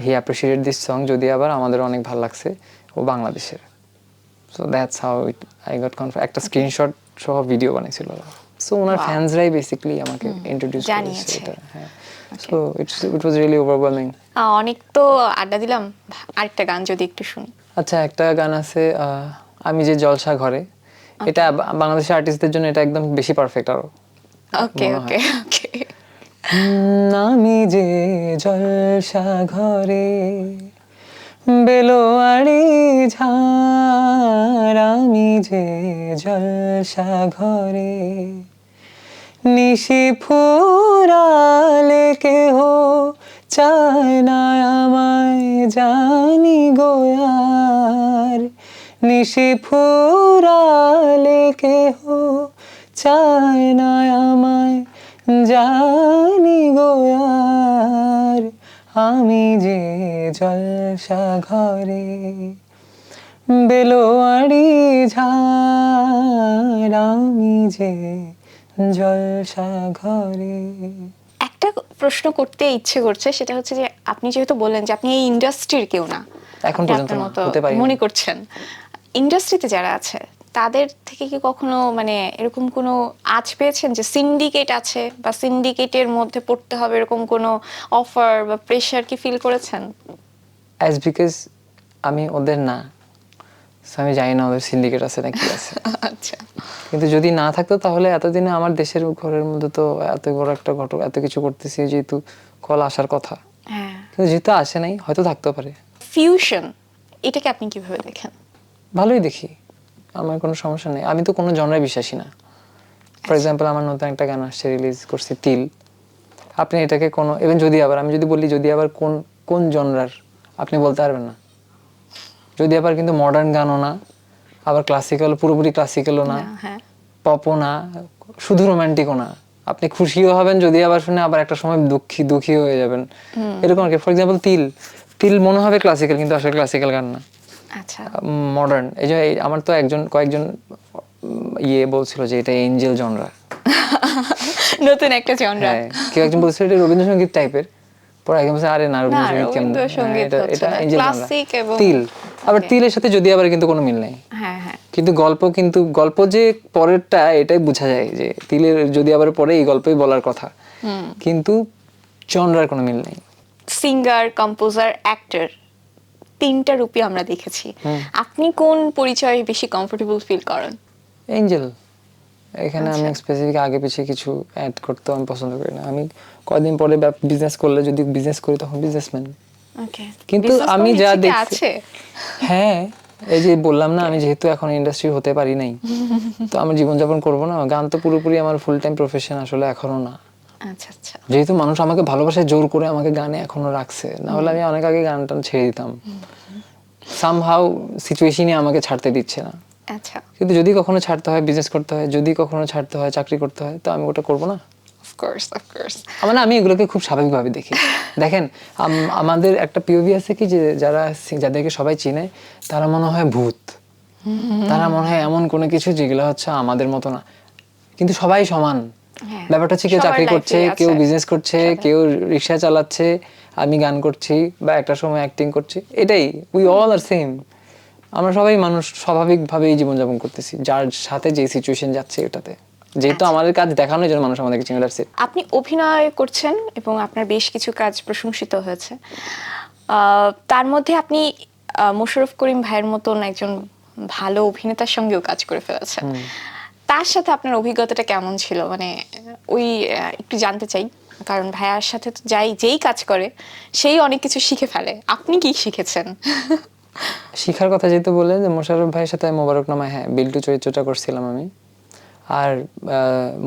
হি অ্যাপ্রিসিয়েটেড দিস সং, যদি আবার আমাদের অনেক ভালো লাগছে, ও বাংলাদেশের। So that's how I got confirm. একটা স্ক্রিনশট সহ ভিডিও বানাইছিল। সো ওনার ফ্যান্সরাই বেসিক্যালি আমাকে ইন্ট্রোডিউস করেছে জানিয়েছে। এটা। হ্যাঁ, so it was really overwhelming. অনেক তো আড্ডা দিলাম, আরেকটা গান যদি একটু শুনি। আচ্ছা, একটা গান আছে আমি যে জলসা ঘরে, এটা বাংলাদেশের আর্টিস্টদের জন্য এটা একদম বেশি পারফেক্ট আরো। ওকে মনে ওকে ওকে। আমি যে জলসা ঘরে বেলোয়ারি ঝাড়, আমি যে জলসা ঘরে নিশি ফুরালে কেহ চায় না আমায়, জানি গোয়ার নিশি ফুরালে কেহ চায় না আমায়, জানি গোয়ার আমি যে জলসা ঘরে বেলোয়ারি ঝাড়, আমি যে জলসা ঘরে। একটা প্রশ্ন করতে ইচ্ছে করছে, সেটা হচ্ছে যে আপনি যেহেতু বললেন যে আপনি এই ইন্ডাস্ট্রির কেউ না, এখন আপনি পর্যন্ত আপনার না, মতো হতে পারি না। মনে করছেন, ইন্ডাস্ট্রিতে যারা আছে তাদের থেকে কি কখনো মানে এরকম কোনো আঁচ পেয়েছেন যে সিন্ডিকেট আছে বা সিন্ডিকেটের মধ্যে পড়তে হবে, এরকম কোনো অফার বা প্রেশার কি ফিল করেছেন? অ্যাজ বিকজ আমি ওদের না, so আমি জানি না ওদের সিন্ডিকেট আছে নাকি আছে। আচ্ছা, কিন্তু যদি না থাকতো তাহলে এতদিনে আমার দেশের ঘরের মধ্যে তো এত বড় একটা ঘটনা, এত কিছু করতেছি, যেহেতু কল আসার কথা, হ্যাঁ। কিন্তু যেহেতু আসে নাই, হয়তো থাকতেও পারে। ফিউশন, এটাকে আপনি কিভাবে দেখেন? ভালোই দেখি, আমার কোনো সমস্যা নেই। আমি তো কোনো জনরায় বিশ্বাসী না। ফর এক্সাম্পল, আমার নতুন একটা গান আসছে, রিলিজ করছি, তিল। আপনি এটাকে কোনো, ইভেন যদি আবার আমি যদি বলি যদি আবার কোন কোন জনরার, আপনি বলতে পারবেন না। যদি আবার কিন্তু মডার্ন গানও না, আবার ক্লাসিক্যাল, পুরোপুরি ক্লাসিক্যালও না, হ্যাঁ, পপও না, শুধু রোমান্টিকও না। আপনি খুশিও হবেন যদি আবার শুনে, আবার একটা সময় দুঃখী হয়ে যাবেন, এরকম আর কি। ফর এক্সাম্পল তিল, তিল মনে হবে ক্লাসিক্যাল, কিন্তু আসলে ক্লাসিক্যাল গান না, আচ্ছা। মডার্ন। এই যে আমার তো কয়েকজন বলছিল যে এটা এঞ্জেল জনরা, নতুন একটা জনরা। হ্যাঁ, কেউ একজন বলছিল এটা রবীন্দ্রসঙ্গীত টাইপের, পরে একজন বলছে আরে না, রবীন্দ্রসঙ্গীত কেমন, রবীন্দ্রসঙ্গীত এটা হচ্ছে না, এঞ্জেল জনরা। ক্লাসিক এবং তিল, আবার Okay. তিলের সাথে যদি আবার কিন্তু কোনো মিল নেই, হ্যাঁ হ্যাঁ। কিন্তু গল্প যে পরেরটা, এটাই বোঝা যায় যে তিলের যদি আবার পরে এই গল্পই বলার কথা, কিন্তু জনরার কোনো মিল নেই। সিঙ্গার, কম্পোজার, অ্যাক্টর, তিনটা রূপই আমরা দেখেছি। আপনি কোন পরিচয়ে বেশি কমফোর্টেবল ফিল করেন? এঞ্জেল। এখানে আমি আচ্ছা। স্পেসিফিক আগে পিছিয়ে কিছু অ্যাড করতে আমি পছন্দ করি না। আমি কয়দিন পরে বিজনেস করলে, যদি বিজনেস করি তখন বিজনেসম্যান। ওকে। কিন্তু আমি যা দেখছি, হ্যাঁ, এই যে বললাম না, আমি যেহেতু এখন ইন্ডাস্ট্রি হতে পারি নাই, তো আমি জীবনযাপন করবো না। গান তো পুরোপুরি আমার ফুল টাইম প্রফেশন আসলে এখনো না। আচ্ছা আচ্ছা। যেহেতু মানুষ আমাকে ভালোবাসায় জোর করে আমাকে গানে এখনো রাখছে, না হলে আমি অনেক আগে গান টান ছেড়ে দিতাম। সামহাউ সিচুয়েশনই আমাকে ছাড়তে দিচ্ছে না। আচ্ছা। কিন্তু যদি কখনো ছাড়তে হয়, বিজনেস করতে হয়, যদি কখনো ছাড়তে হয়, চাকরি করতে হয়, তো আমি ওটা করবো না। অফকোর্স। আমি এগুলোকে খুব স্বাভাবিকভাবে দেখি। দেখেন, আমাদের একটা পিওভি আছে কি, যে যাদেরকে সবাই চিনে তারা মনে হয় ভূত, তারা মনে হয় এমন কোনো কিছু যেগুলো হচ্ছে আমাদের মতো না, কিন্তু সবাই সমান। হ্যাঁ। ব্যাপারটা হচ্ছে কেউ সবার চাকরি করছে, life-এই কেউ আছে। বিজনেস করছে, কেউ রিক্সা চালাচ্ছে, আমি গান করছি বা একটা সময় অ্যাক্টিং করছি, এটাই, উই অল আর সেম। আমরা সবাই মানুষ, স্বাভাবিকভাবেই জীবনযাপন করতেছি, যার সাথে যে সিচুয়েশন যাচ্ছে এটাতে। যেহেতু আমাদের কাজ দেখানোর জন্য মানুষ আমাদেরকে চিনে রাখছে। আপনি অভিনয় করছেন এবং আপনার বেশ কিছু কাজ প্রশংসিত হয়েছে। তার মধ্যে আপনি মোশাররফ করিম ভাইয়ের মতন একজন ভালো অভিনেতার সঙ্গেও কাজ করে ফেলেছেন। তার সাথে আপনার অভিজ্ঞতাটা কেমন ছিল, মানে ওই একটু জানতে চাই। কারণ ভাইয়ার সাথে তো যেই কাজ করে সেই অনেক কিছু শিখে ফেলে। আপনি কি শিখেছেন? শিখার কথা যেহেতু বললেন যে মোশাররফ ভাইয়ের সাথে মোবারকনামা, হ্যাঁ বিল্টু চরিত্রটা করছিলাম আমি। আর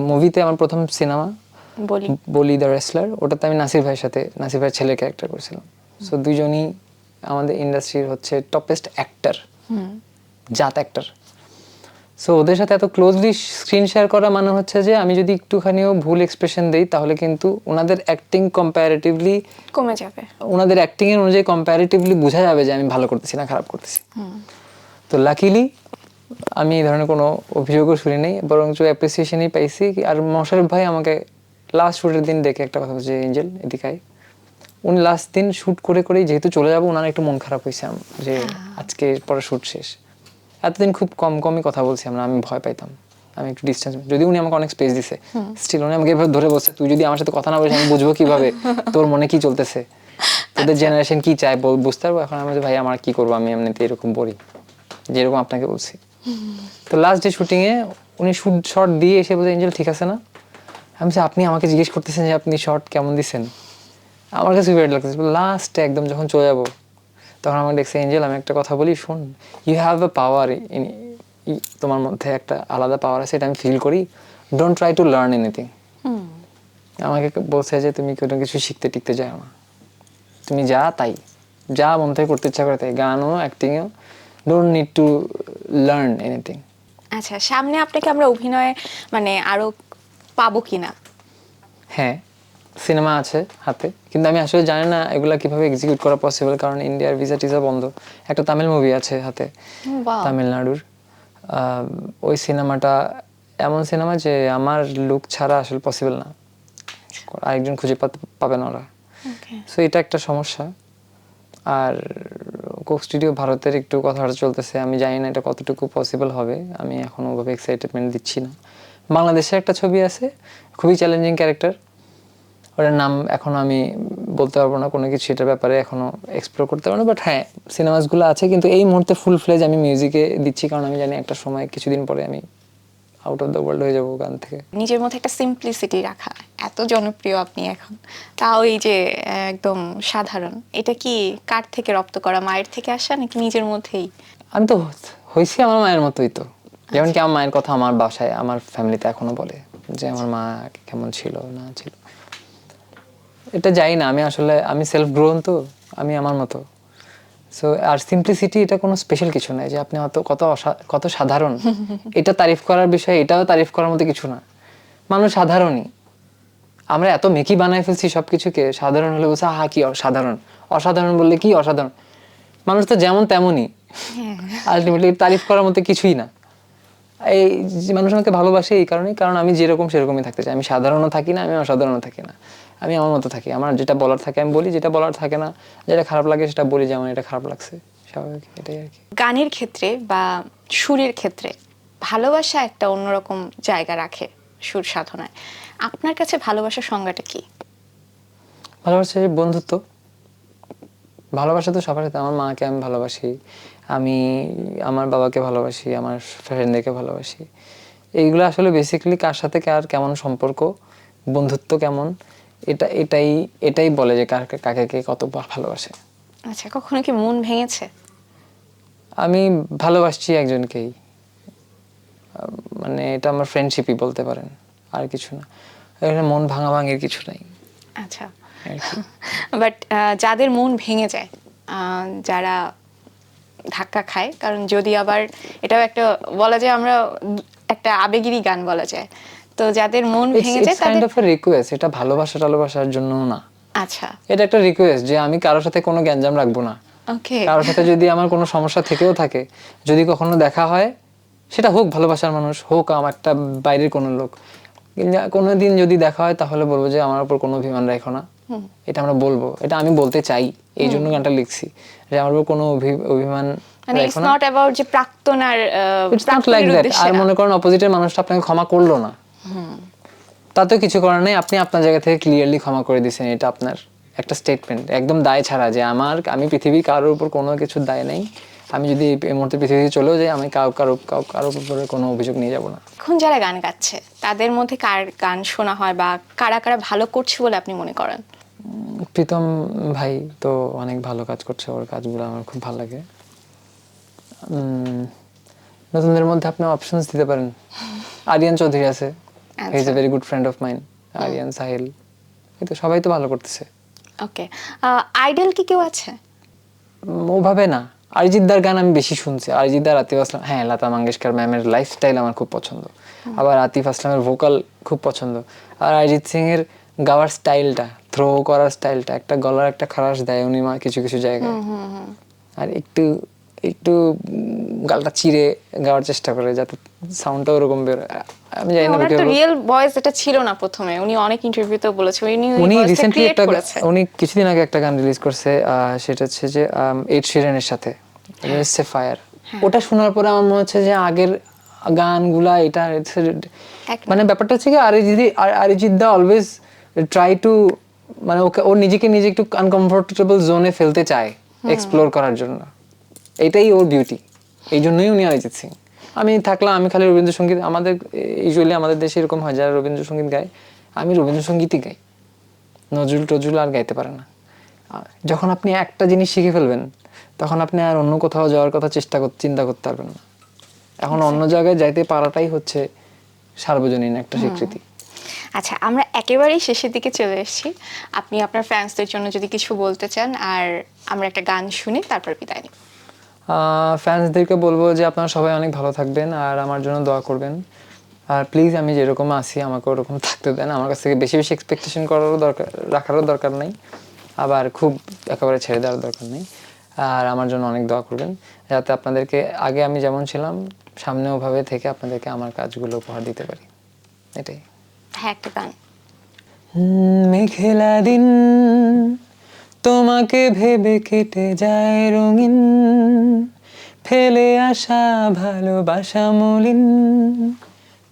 মুভিতে আমার প্রথম সিনেমা বলি বলি দ্য রেসলার, ওটাতে আমি নাসির ভাইয়ের সাথে, নাসির ভাইয়ের ছেলে ক্যারেক্টার করছিলাম। সো দুজনই আমাদের ইন্ডাস্ট্রির হচ্ছে টপেস্ট অ্যাক্টর, জাত অ্যাক্টর। সো ওদের সাথে এত ক্লোজলি স্ক্রিন শেয়ার করা মানে হচ্ছে যে আমি যদি একটুখানিও ভুল এক্সপ্রেশন দেই তাহলে কিন্তু ওনাদের অ্যাক্টিং কম্প্যারেটিভলি কমে যাবে। ওনাদের অ্যাক্টিং এর অনুযায়ী কম্প্যারেটিভলি বোঝা যাবে যে আমি ভালো করতেছি না খারাপ করতেছি। তো লাকিলি আমি এই ধরনের কোনো অভিযোগও শুনি নাই, বরঞ্চ অ্যাপ্রিসিয়েশনই পাইছি। আর মোশাররফ ভাই আমাকে লাস্ট শুটের দিন ডেকে একটা কথা বলছে, এঞ্জেল এদিকে আয়। উনি লাস্ট দিন শ্যুট করে করেই যেহেতু চলে যাবো, ওনার একটু মন খারাপ হয়েছে যে আজকে পরে শ্যুট শেষ। এতদিন খুব কমই কথা বলছি আমরা, আমি ভয় পাইতাম, আমি একটু ডিস্টেন্স, যদি উনি আমাকে অনেক স্পেস দিছে, স্টিল উনি আমাকে এভাবে ধরে বলছে তুই যদি আমার সাথে কথা না বলিস আমি বুঝবো কিভাবে তোর মনে কি চলতেছে, তোদের জেনারেশন কি চায় বুঝতে পারবো। এখন আমি ভাই আমার কি করবো, আমি এমনিতে এরকম বলি যেরকম আপনাকে বলছি। তো লাস্ট ডে শুটিং এ উনি শর্ট দিয়ে এসে বলছে এঞ্জেল ঠিক আছে না। আমি বলছি আপনি আমাকে জিজ্ঞেস করতেছেন যে আপনি শর্ট কেমন দিচ্ছেন, আমার কাছে ওয়েট লাগতেছে। লাস্টে একদম যখন চলে যাবো তখন আমাকে দেখছে এঞ্জেল আমি একটা কথা বলি শোন, ইউ হ্যাভ এ পাওয়ার, তোমার মধ্যে একটা আলাদা পাওয়ার আছে, এটা আমি ফিল করি, don't try to learn anything. আমাকে বলছে যে তুমি কোনো কিছু শিখতে টিকতে যাও না, তুমি যা মন থেকে করতে ইচ্ছা করে তাই, গানও অ্যাক্টিংও, don't need to learn anything. আচ্ছা, সামনে আপনাকে আমরা অভিনয়ে মানে আরো পাবো কিনা? হ্যাঁ, সিনেমা আছে হাতে, কিন্তু আমি আসলে জানি না এগুলা কিভাবে এক্সিকিউট করা পসিবল, কারণ ইন্ডিয়ার ভিসা টিসা বন্ধ। একটা তামিল মুভি আছে হাতে, তামিলনাড়ুর। ওই সিনেমাটা এমন সিনেমা যে আমার লুক ছাড়া আসলে পসিবল না, আরেকজন খুঁজে পাবে না ওরা। সো এটা একটা সমস্যা। আর কোক স্টুডিও ভারতের একটু কথাটা চলতেছে, আমি জানি না এটা কতটুকু পসিবল হবে, আমি এখন ওভাবে এক্সাইটেডমেন্ট দিচ্ছি না। বাংলাদেশে একটা ছবি আছে, খুবই চ্যালেঞ্জিং ক্যারেক্টার, ওটার নাম এখনো আমি বলতে পারবো না, কোনো কিছু এটার ব্যাপারে এখনো এক্সপ্লোর করতে পারবো না। বাট হ্যাঁ, সিনেমাসগুলো আছে, কিন্তু এই মুহূর্তে ফুল ফ্লেজ আমি মিউজিকে দিচ্ছি, কারণ আমি জানি একটা সময় কিছুদিন পরে আমি আউট অফ দ্য ওয়ার্ল্ড হয়ে যাবো গান থেকে। নিজের মধ্যে একটা সিম্পলিসিটি রাখা, এত জনপ্রিয় আপনি এখন, তাও এই যে একদম সাধারণ, এটা কি কার থেকে রপ্ত করা, মায়ের থেকে আসা নাকি নিজের মধ্যেই? আমি তো হয়েছি আমার মায়ের মতোই তো, যেমন কি আমার মায়ের কথা আমার বাসায় আমার ফ্যামিলিতে এখনো বলে যে আমার মা কেমন ছিল না ছিল, এটা যাই না আমি আসলে, আমি সেলফ গ্রোন তো, আমি আমার মতো। সো আর সিম্পলিসিটি এটা কোনো স্পেশাল কিছু নয় যে আপনি কত সাধারণ, এটা তারিফ করার বিষয়, এটাও তারিফ করার মতো কিছু না, মানুষ সাধারণই। আমরা এত মেকি বানায় ফেলছি সবকিছুকে, সাধারণ হলে বলছে হা কি অসাধারণ, অসাধারণ বললে কি অসাধারণ, মানুষ তো যেমন তেমনই, আলটিমেটলি তারিফ করার মতো কিছুই না। এই মানুষ আমাকে ভালোবাসে এই কারণেই, কারণ আমি যেরকম সেরকমই থাকতে চাই, আমি সাধারণও থাকি না, আমি অসাধারণও থাকি না, আমি আমার মতো থাকি, আমার যেটা বলার থাকে আমি বলি, যেটা বলার থাকে না, যেটা খারাপ লাগে সেটা বলি, যেমন এটা খারাপ লাগছে, স্বাভাবিক, এটাই আর কি। গানের ক্ষেত্রে বা সুরের ক্ষেত্রে ভালোবাসা একটা অন্যরকম জায়গা রাখে সুর সাধনায়। আপনার কাছে ভালোবাসার সংজ্ঞাটা কি? ভালোবাসা বন্ধুত্ব, ভালোবাসা তো সবার সাথে, আমার মাকে আমি ভালোবাসি, আমি আমার বাবাকে ভালোবাসি, আমার ফ্রেন্ডদেরকে ভালোবাসি, এইগুলো আসলে বেসিক্যালি কার সাথে কার কেমন সম্পর্ক, বন্ধুত্ব কেমন, এটাই বলে যে কাকে কে কত ভালোবাসে। আচ্ছা, কখনো কি মন ভেঙেছে? আমি ভালোবাসছি একজনকেই, মানে এটা আমার ফ্রেন্ডশিপই বলতে পারেন, আর কিছু না, এখানে মন ভাঙাভাঙির কিছু নাই। আচ্ছা, বাট যাদের মন ভেঙে যায়, যারা ধাক্কা খায়, কারণ যদি আবার এটাও একটা বলা যায়, আমরা একটা আবেগেরই গান বলা যায়, তো যাদের মন ভেঙে যায় কাইন্ড অফ রিকোয়েস্ট, এটা ভালোবাসার জন্য না। আচ্ছা, এটা একটা রিকোয়েস্ট যে আমি কারোর সাথে কোনো গ্যাঞ্জাম রাখবো না, ওকে, কারোর সাথে যদি আমার কোনো সমস্যা থেকেও থাকে, যদি কখনো দেখা হয়, সেটা হোক ভালোবাসার মানুষ, হোক আমার একটা বাইরের কোনো লোক, কোনোদিন যদি দেখা হয় তাহলে বলবো যে আমার উপর কোনো অভিমান রাখো না, এটা আমরা বলবো, এটা আমি বলতে চাই, এই জন্য গানটা লিখছি, যে আমার উপর কোনো অভিমান মানে ইটস নট অ্যাবাউট যে প্রাক্তন আর প্রাক্তনের উদ্দেশ্যে, আর মনে করেন অপোজিটের মানুষটা আপনাকে ক্ষমা করলো না, তাতেও কিছু করার নেই, আপনি আপনার জায়গা থেকে ক্লিয়ারলি ক্ষমা করে দিয়েছেন, এটা আপনার একটা স্টেটমেন্ট, একদম দায় ছাড়া, যে আমি পৃথিবীর কারোর উপর কোনো কিছু দায় নেই, আমি যদি এই মুহূর্তে পৃথিবী থেকে চলেও যাই, আমি কারো উপরে কোনো অভিযোগ নিয়ে যাব না। এখন যারা গান গাচ্ছে তাদের মধ্যে কার গান শোনা হয় বা কারা কারা ভালো করছে বলে আপনি মনে করেন? প্রীতম ভাই তো অনেক ভালো কাজ করছে, ওর কাজগুলো আমার খুব ভালো লাগে। নতুনদের মধ্যে আপনি অপশনস দিতে পারেন। আরিয়ান চৌধুরী আছে, he is a very good friend of mine. Aryan, Sahil, এই তো সবাই তো ভালো করতেছে। ওকে, আইডল কি কেউ আছে? ওভাবে না, অরিজিৎ দার গান আমি বেশি শুনছি। অরিজিৎ দার, আতিফ আসলাম, হ্যাঁ লতা মঙ্গেশকর ম্যামের লাইফস্টাইল আমার খুব পছন্দ। আবার আতিফ আসলামের ভোকাল খুব পছন্দ। আর অরিজিৎ সিং এর গাওয়ার স্টাইলটা, থ্রো করার স্টাইলটা, একটা গলার একটা খারাশ দেয় উনি কিছু কিছু জায়গায়, আর একটু একটু গালটা চিরে গাওয়ার চেষ্টা করে যাতে সাউন্ডটা ওরকম বের। আমি জানি না ওনার তো রিয়েল ভয়েস এটা ছিল না প্রথমে, উনি অনেক ইন্টারভিউতে বলেছে উনি রিসেন্টলি একটা করেছে। উনি কিছুদিন আগে একটা গান রিলিজ করছে, সেটা হচ্ছে যে এড শিরানের সাথে, সেফায়ার। ওটা শোনার পরে আমার মনে হচ্ছে যে আগের গানগুলা এটা মানে ব্যাপারটা হচ্ছে কি, অরিজিৎ দা অলওয়েজ ট্রাই টু, মানে ওকে ওর নিজেকে নিজে একটু আনকমফোর্টেবল জোনে ফেলতে চায় এক্সপ্লোর করার জন্য, এটাই ওর বিউটি। এই জন্যই উনি অরিজিৎ সিং। আমি থাকলাম, আমি খালি রবীন্দ্রসঙ্গীত, আমাদের ইউজুয়ালি আমাদের দেশে এরকম হয় যারা রবীন্দ্রসঙ্গীত গায়, আমি রবীন্দ্রসঙ্গীতই গাই, নজরুল টজরুল আর গাইতে পারে না। যখন আপনি একটা জিনিস শিখে ফেলবেন তখন আপনি আর অন্য কোথাও যাওয়ার কথা চিন্তা করতে পারবেন না। এখন অন্য জায়গায় যাইতে পারাটাই হচ্ছে সার্বজনীন একটা স্বীকৃতি। আচ্ছা, আমরা একেবারেই শেষের দিকে চলে এসেছি। আপনি আপনার ফ্যান্সদের জন্য যদি কিছু বলতে চান, আর আমরা একটা গান শুনে তারপর বিদায় নিই। ফ্যান্সদেরকে বলবো যে আপনারা সবাই অনেক ভালো থাকবেন আর আমার জন্য দোয়া করবেন। আর প্লিজ আমি যেরকম আছি আমাকে ওরকম থাকতে দেন, আমার কাছ থেকে বেশি বেশি এক্সপেকটেশন রাখারও দরকার নেই, আবার খুব একেবারে ছেড়ে দেওয়ার দরকার নেই। আর আমার জন্য অনেক দোয়া করবেন যাতে আপনাদেরকে আগে আমি যেমন ছিলাম সামনে ওভাবে থেকে আপনাদেরকে আমার কাজগুলো উপহার দিতে পারি, এটাই। হ্যাঁ, একটা গান। মেঘলা দিন তোমাকে ভেবে কেটে যায় রঙিন, ফেলে আসা ভালোবাসা মলিন,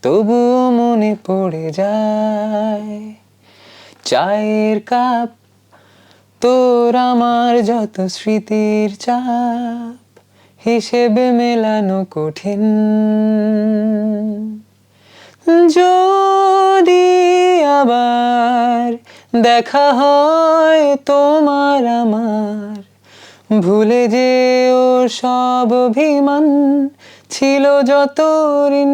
তবুও মনে পড়ে যায় চায়ের কাপ, তোর আমার যত স্মৃতির চাপ, হিসেবে মেলানো কঠিন। যদি আবার দেখা হয় তোমার আমার, ভুলে যেও সব অভিমান, ছিল যত ঋণ,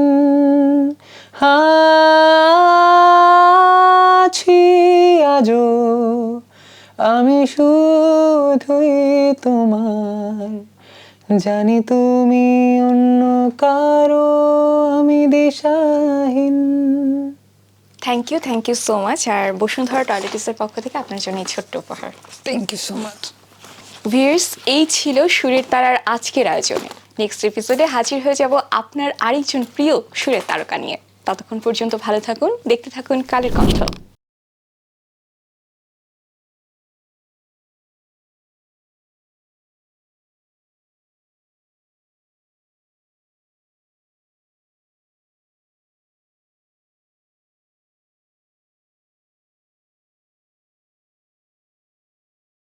আছি আজও আমি শুধুই তোমার, জানি তুমি অন্য কারো, আমি দিশাহীন। Thank you so much. আর বসুন্ধরা টয়লেটিসের পক্ষ থেকে আপনার জন্য এই ছোট্ট উপহার। Thank you so much. Viewers, এই ছিল সুরের তারার আজকের আয়োজনে। নেক্সট এপিসোডে হাজির হয়ে যাব আপনার আরেকজন প্রিয় সুরের তারকা নিয়ে। ততক্ষণ পর্যন্ত ভালো থাকুন, দেখতে থাকুন কালের কণ্ঠ।